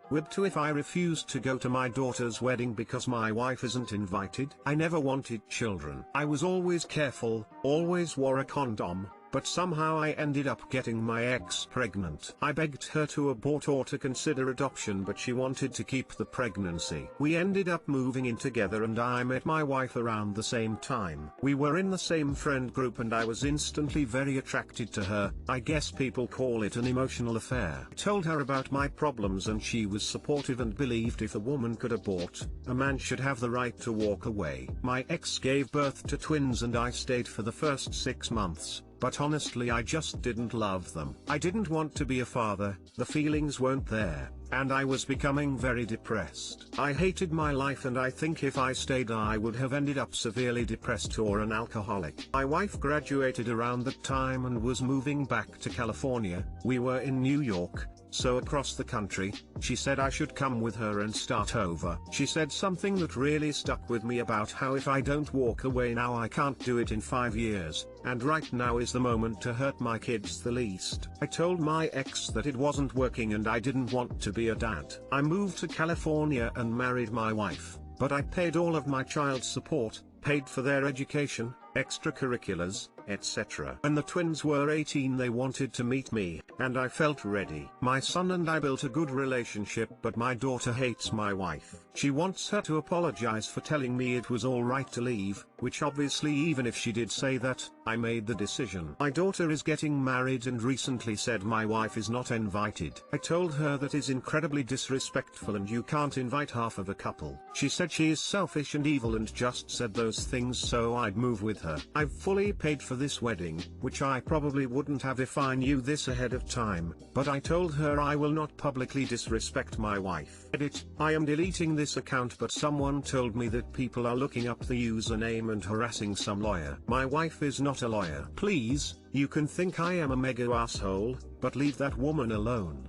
Whip 2 if I refused to go to my daughter's wedding because my wife isn't invited. I never wanted children. I was always careful, always wore a condom, but somehow I ended up getting my ex pregnant. I begged her to abort or to consider adoption, but she wanted to keep the pregnancy. We ended up moving in together and I met my wife around the same time. We were in the same friend group and I was instantly very attracted to her. I guess people call it an emotional affair. Told her about my problems and she was supportive and believed if a woman could abort, a man should have the right to walk away. My ex gave birth to twins and I stayed for the first 6 months. But honestly I just didn't love them. I didn't want to be a father, the feelings weren't there, and I was becoming very depressed. I hated my life and I think if I stayed I would have ended up severely depressed or an alcoholic. My wife graduated around that time and was moving back to California. We were in New York, so across the country. She said I should come with her and start over. She said something that really stuck with me about how if I don't walk away now I can't do it in 5 years, and right now is the moment to hurt my kids the least. I told my ex that it wasn't working and I didn't want to be a dad. I moved to California and married my wife, but I paid all of my child support, paid for their education, extracurriculars, etc. When the twins were 18 they wanted to meet me, and I felt ready. My son and I built a good relationship, but my daughter hates my wife. She wants her to apologize for telling me it was alright to leave, which obviously even if she did say that, I made the decision. My daughter is getting married and recently said my wife is not invited. I told her that is incredibly disrespectful and you can't invite half of a couple. She said she is selfish and evil and just said those things so I'd move with her. I've fully paid for this wedding, which I probably wouldn't have if I knew this ahead of time, but I told her I will not publicly disrespect my wife. Edit: I am deleting this account, but someone told me that people are looking up the username and harassing some lawyer. My wife is not a lawyer. Please, you can think I am a mega asshole, but leave that woman alone.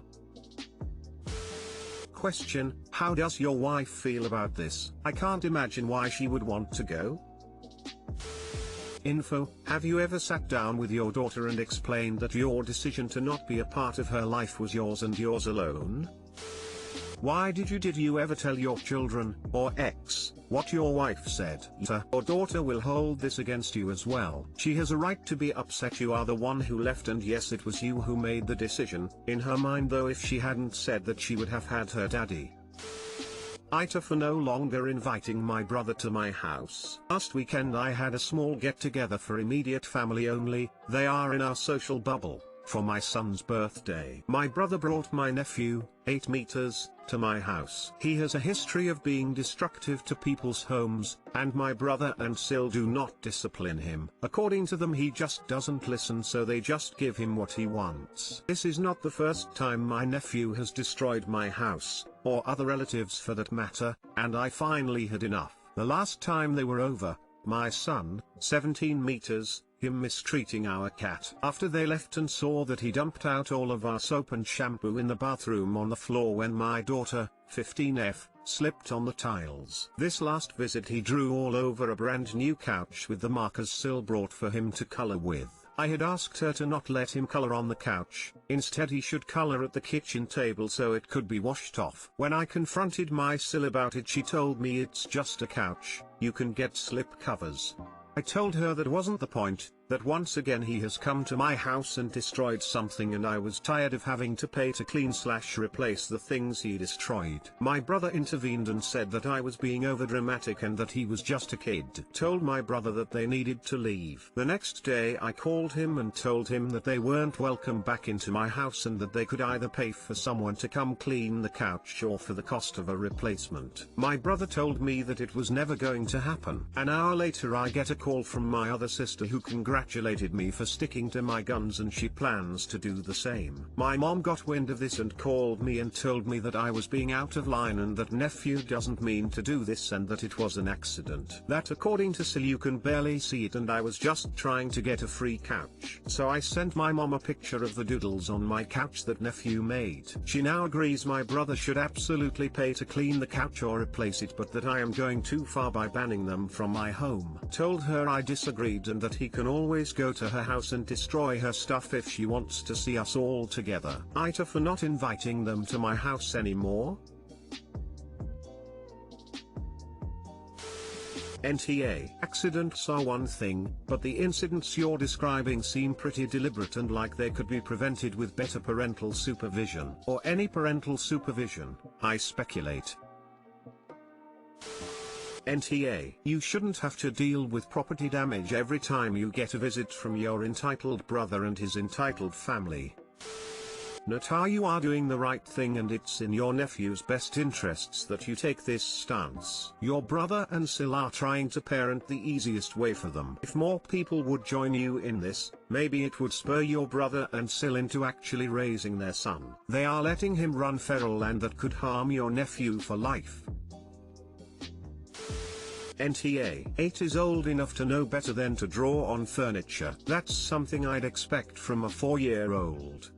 Question: how does your wife feel about this? I can't imagine why she would want to go. Info: have you ever sat down with your daughter and explained that your decision to not be a part of her life was yours and yours alone? Why did you ever tell your children, or ex, what your wife said? Your daughter will hold this against you as well. She has a right to be upset you are the one who left, and yes, it was you who made the decision. In her mind though, if she hadn't said that, she would have had her daddy. AITA for no longer inviting my brother to my house. Last weekend I had a small get-together for immediate family only, they are in our social bubble, for my son's birthday. My brother brought my nephew, 8 meters, to my house. He has a history of being destructive to people's homes, and my brother and Sil do not discipline him. According to them, he just doesn't listen, so they just give him what he wants. This is not the first time my nephew has destroyed my house, or other relatives for that matter, and I finally had enough. The last time they were over, my son, 17 meters, him mistreating our cat. After they left and saw that he dumped out all of our soap and shampoo in the bathroom on the floor when my daughter, 15F, slipped on the tiles. This last visit he drew all over a brand new couch with the markers Sil brought for him to color with. I had asked her to not let him color on the couch, instead he should color at the kitchen table so it could be washed off. When I confronted my Sil about it, she told me it's just a couch, you can get slip covers. I told her that wasn't the point, that once again he has come to my house and destroyed something and I was tired of having to pay to clean/replace the things he destroyed. My brother intervened and said that I was being overdramatic and that he was just a kid. Told my brother that they needed to leave. The next day I called him and told him that they weren't welcome back into my house and that they could either pay for someone to come clean the couch or for the cost of a replacement. My brother told me that it was never going to happen. An hour later I get a call from my other sister who congratulated me for sticking to my guns, and she plans to do the same. My mom got wind of this and called me and told me that I was being out of line and that nephew doesn't mean to do this and that it was an accident. That according to Sil you can barely see it and I was just trying to get a free couch. So I sent my mom a picture of the doodles on my couch that nephew made. She now agrees my brother should absolutely pay to clean the couch or replace it, but that I am going too far by banning them from my home. Told her I disagreed and that he can always always go to her house and destroy her stuff if she wants to see us all together. AITA for not inviting them to my house anymore. NTA. Accidents are one thing, but the incidents you're describing seem pretty deliberate and like they could be prevented with better parental supervision. Or any parental supervision, I speculate. NTA. You shouldn't have to deal with property damage every time you get a visit from your entitled brother and his entitled family. Nata, you are doing the right thing and it's in your nephew's best interests that you take this stance. Your brother and Sil are trying to parent the easiest way for them. If more people would join you in this, maybe it would spur your brother and Sil into actually raising their son. They are letting him run feral and that could harm your nephew for life. NTA. 8 is old enough to know better than to draw on furniture. That's something I'd expect from a 4-year-old.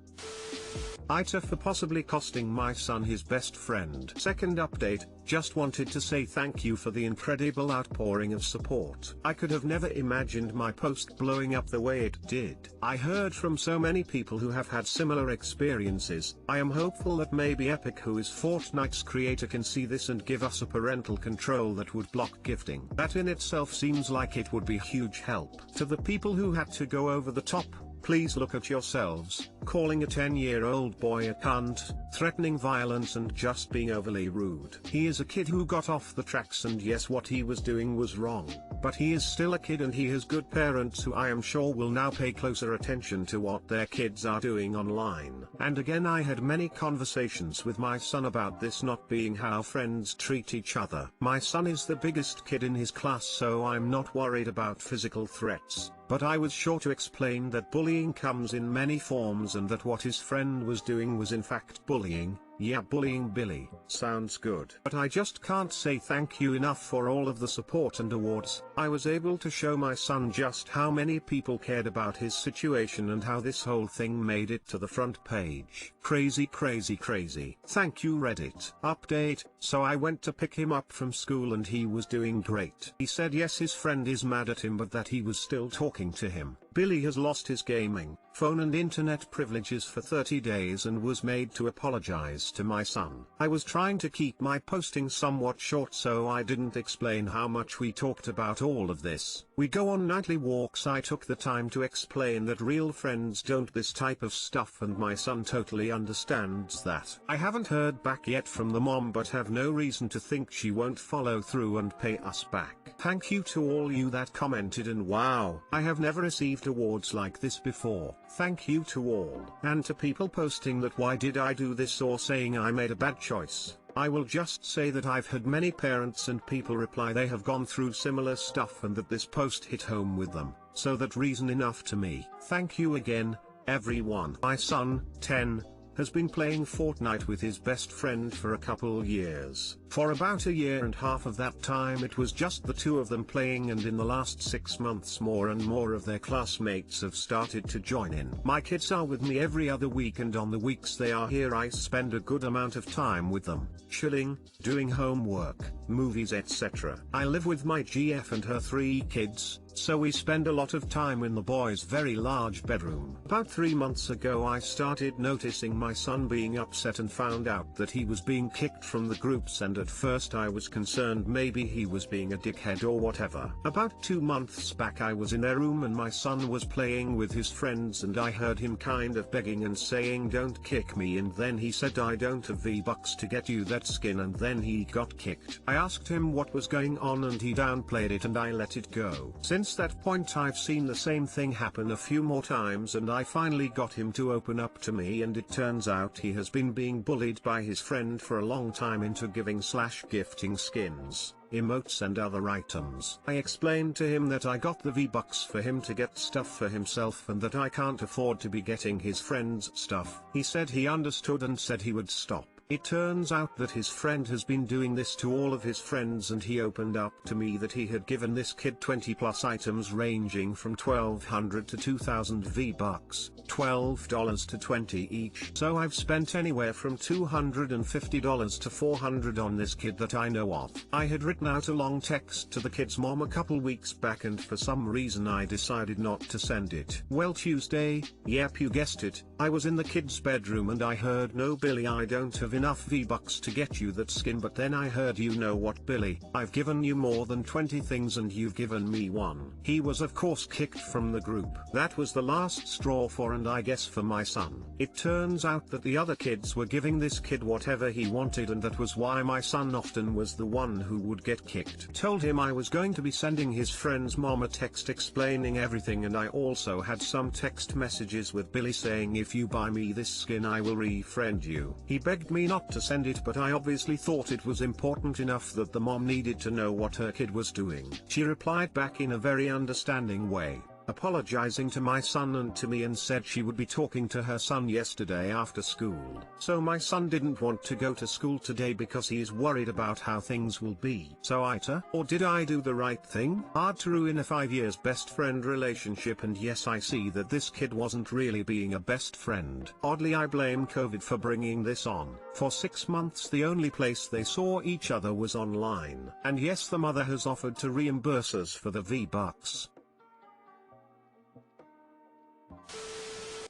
AITA for possibly costing my son his best friend. Second update, just wanted to say thank you for the incredible outpouring of support. I could have never imagined my post blowing up the way it did. I heard from so many people who have had similar experiences. I am hopeful that maybe Epic, who is Fortnite's creator, can see this and give us a parental control that would block gifting. That in itself seems like it would be huge help. To the people who had to go over the top, please look at yourselves. Calling a 10-year-old boy a cunt, threatening violence and just being overly rude. He is a kid who got off the tracks, and yes, what he was doing was wrong. But he is still a kid and he has good parents who I am sure will now pay closer attention to what their kids are doing online. And again, I had many conversations with my son about this not being how friends treat each other. My son is the biggest kid in his class, so I'm not worried about physical threats. But I was sure to explain that bullying comes in many forms and that what his friend was doing was in fact bullying. Yeah, bullying Billy. Sounds good. But I just can't say thank you enough for all of the support and awards. I was able to show my son just how many people cared about his situation and how this whole thing made it to the front page. Crazy, crazy, crazy. Thank you, Reddit. Update. So I went to pick him up from school and he was doing great. He said yes, his friend is mad at him but that he was still talking to him. Billy has lost his gaming, phone and internet privileges for 30 days and was made to apologize to my son. I was trying to keep my posting somewhat short so I didn't explain how much we talked about all of this. We go on nightly walks. I took the time to explain that real friends don't this type of stuff and my son totally understands that. I haven't heard back yet from the mom but have no reason to think she won't follow through and pay us back. Thank you to all you that commented, and wow, I have never received awards like this before. Thank you to all. And to people posting that why did I do this or saying I made a bad choice, I will just say that I've had many parents and people reply they have gone through similar stuff and that this post hit home with them, so that reason enough to me. Thank you again, everyone. My son, 10, has been playing Fortnite with his best friend for a couple years. For about a year and a half of that time it was just the two of them playing, and in the last 6 months more and more of their classmates have started to join in. My kids are with me every other week, and on the weeks they are here I spend a good amount of time with them, chilling, doing homework, movies, etc. I live with my GF and her 3 kids, so we spend a lot of time in the boys' very large bedroom. About 3 months ago I started noticing my son being upset and found out that he was being kicked from the groups, and at first I was concerned maybe he was being a dickhead or whatever. About 2 months back I was in their room and my son was playing with his friends and I heard him kind of begging and saying don't kick me, and then he said I don't have V-Bucks to get you that skin, and then he got kicked. I asked him what was going on and he downplayed it and I let it go. Since that point I've seen the same thing happen a few more times and I finally got him to open up to me, and it turns out he has been being bullied by his friend for a long time into giving/gifting skins, emotes and other items. I explained to him that I got the V-Bucks for him to get stuff for himself and that I can't afford to be getting his friends stuff. He said he understood and said he would stop. It turns out that his friend has been doing this to all of his friends, and he opened up to me that he had given this kid 20 plus items ranging from 1200 to 2000 V-Bucks, $12 to 20 each. So I've spent anywhere from $250 to $400 on this kid that I know of. I had written out a long text to the kid's mom a couple weeks back, and for some reason I decided not to send it. Well, Tuesday, yep, you guessed it, I was in the kid's bedroom and I heard, "No Billy, I don't have enough V-Bucks to get you that skin." But then I heard, "You know what, Billy, I've given you more than 20 things and you've given me one." He was of course kicked from the group. That was the last straw for, and I guess for, my son. It turns out that the other kids were giving this kid whatever he wanted, and that was why my son often was the one who would get kicked. Told him I was going to be sending his friend's mom a text explaining everything, and I also had some text messages with Billy saying, "If you buy me this skin I will refriend you." He begged me not to send it, but I obviously thought it was important enough that the mom needed to know what her kid was doing. She replied back in a very understanding way, apologizing to my son and to me, and said she would be talking to her son yesterday after school. So my son didn't want to go to school today because he is worried about how things will be. So AITA, or did I do the right thing? Hard to ruin a 5 years best friend relationship, and yes, I see that this kid wasn't really being a best friend. Oddly, I blame COVID for bringing this on. For 6 months the only place they saw each other was online. And yes, the mother has offered to reimburse us for the V-Bucks.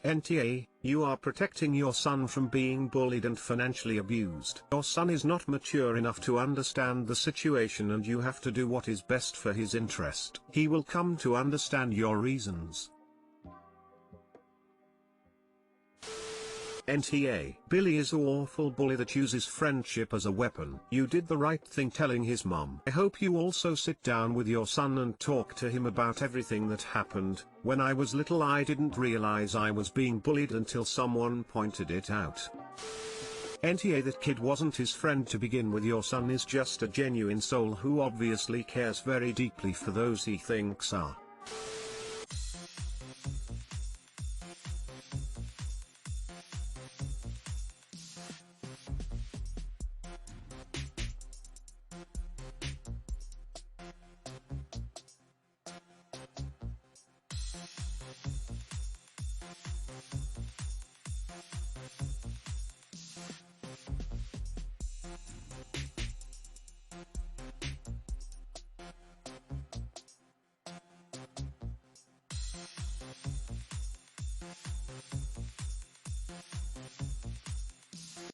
NTA, you are protecting your son from being bullied and financially abused. Your son is not mature enough to understand the situation, and you have to do what is best for his interest. He will come to understand your reasons. NTA, Billy is an awful bully that uses friendship as a weapon. You did the right thing telling his mom. I hope you also sit down with your son and talk to him about everything that happened. When I was little I didn't realize I was being bullied until someone pointed it out. NTA, that kid wasn't his friend to begin with. Your son is just a genuine soul who obviously cares very deeply for those he thinks are.